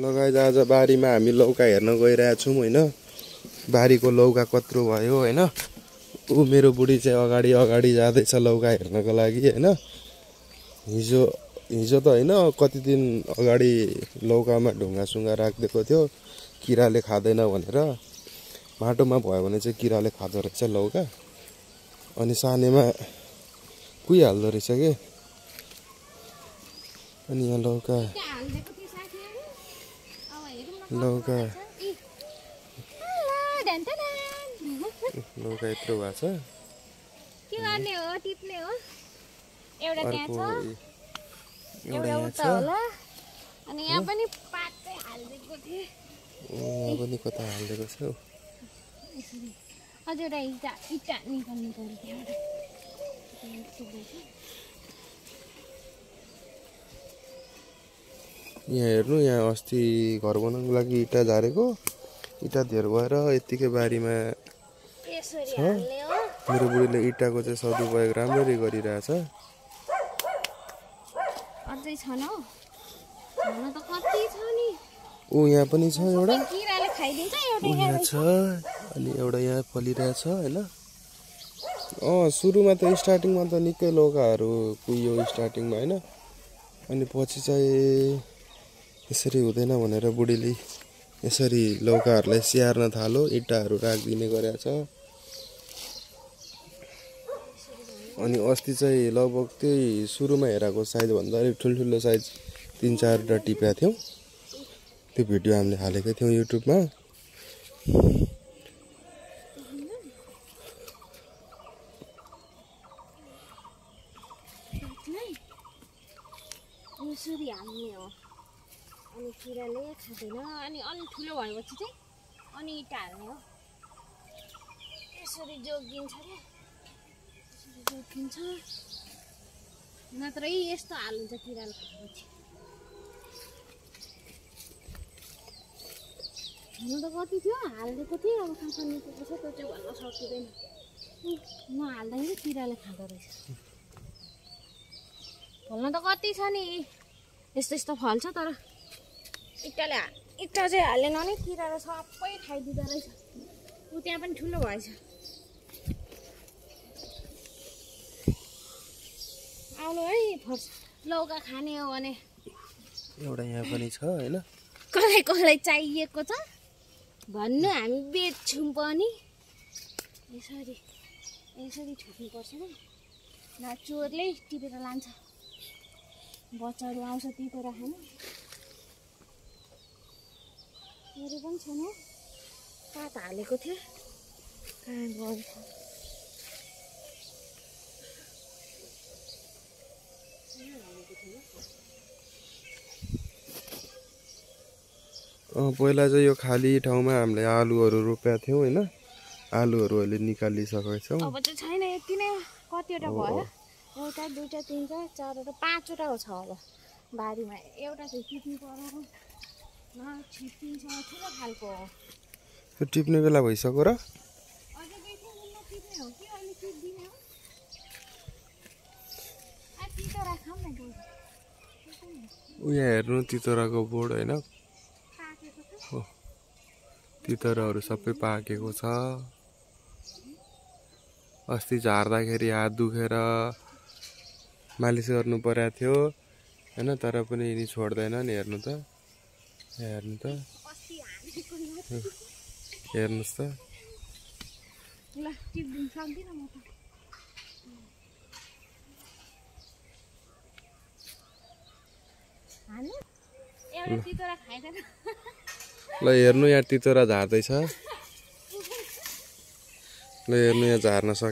लगाइ आज बारीमा हामी लौका हेर्न गइरहेको छौँ हैन। बारीको लौका कत्रो भयो हैन। ऊ मेरो बुढी चाहिँ अगाडि जाँदैछ लौका हेर्नको लागि हैन। हिजो त हैन कति दिन अगाडि लौकामा ढुङ्गासुङ्गा राखिदिएको थियो किराले खाँदैन भनेर। माटोमा भयो भने चाहिँ किराले खाँदो रहेछ लौका। अनि सानेमा कुहिहाल्दो रहेछ के। अनि यहाँ लौका यत्रो भएको छ। के गर्ने हो टिप्ने हो। एउटा त्यहाँ छ एउटा उता होला। अनि यहाँ पनि पात चाहिँ हाल्दिएको थिए। यहाँ पनि कता हाल्दिएको छ। अझ एउटा इटा निकाल्नु पर्यो त्यहाँबाट। यहाँ हेर्नु यहाँ अस्ति घर बनाउनको लागि इटा झारेको। इटा धेर भएर यतिकै बारीमा यसरी हाल्ने हो। मेरो बुढीले इटाको चाहिँ सदुपयोग राम्ररी गरिरहेछ। अझै छ न हुन त कति छ नि। ऊ यहाँ पनि छ एउटा। किराले खाइदिन्छ एउटा यहाँ छ अनि एउटा यहाँ फलिरहेछ हैन। सुरुमा त स्टार्टिङमा त निकै लौकाहरू कुहियो स्टार्टिङमा हैन। अनि पछि चाहिँ यसरी हुँदैन भनेर बुढीले यसरी लौकाहरूलाई स्याहार्न थाल्यो। इँटाहरू राखिदिने गरेछ। अनि अस्ति चाहिँ लगभग त्यही सुरुमा हेरेको साइजभन्दा अलिक ठुल्ठुलो साइज 3-4 टिपेका थियौँ। त्यो भिडियो हामीले हालेकै थियौँ युट्युबमा। यसरी हाल्ने हो। अनि किराले खाँदैन। अनि अलि ठुलो भएपछि चाहिँ अनि इँटा हाल्ने हो। यसरी जोगिन्छ क्या। यसरी जोगिन्छ नत्रै यस्तो हालिन्छ किराले खाएपछि। हुनु त कति थियो हालिदिएको थिएँ। अब कहाँ निस्केको छ त्यो चाहिँ भन्न सकिँदैन। नहाल्दाखेरि किराले खाँदो रहेछ। फल्न त कति छ नि यस्तो यस्तो फल्छ तर इँटा चाहिँ हालेन भने किराले सबै खाइदिँदो रहेछ। ऊ त्यहाँ पनि ठुलो भएछ। आउनु है फर्स लौका खाने हो भने एउटा यहाँ पनि छ हैन। कसलाई कसलाई चाहिएको छ भन्नु हामी बेच्छौँ पनि। यसरी छुट्नुपर्छ नि। न चोरले टिपेर लान्छ। बच्चाहरू आउँछ टिपेर खानु। मेरो पनि छैन पात हालेको थिएँ कहाँ गयो। पहिला चाहिँ यो खाली ठाउँमा हामीले आलुहरू रोपेका थियौँ हैन। आलुहरू अहिले निकालिसकेका छौँ। अब चाहिँ छैन यति नै कतिवटा भयो। एउटा दुईटा तिनवटा चारवटा पाँचवटा छ होला बारीमा। एउटा चाहिँ टिप्नु पर्यो। छिप्पिन्छ ठुलो खालको हो। त्यो टिप्ने बेला भइसक्यो र अझै टिप्ने हो कि अहिले टिप्दिने हो। तितो राखौँ न ऊ यहाँ हेर्नु तितराको बोर्ड हैन। तितराहरू सबै पाकेको छ। अस्ति झार्दाखेरि हात दुखेर मालिस गर्नु परेको थियो हैन। तर पनि यिनी छोड्दैन नि। हेर्नुहोस् त ल टिप्दिनु सक्दिनँ म त। एउटा तितरा खाइदैन। ल हेर्नु यहाँ तितरा झार्दैछ। ल हेर्नु यहाँ झार्न सक्छ।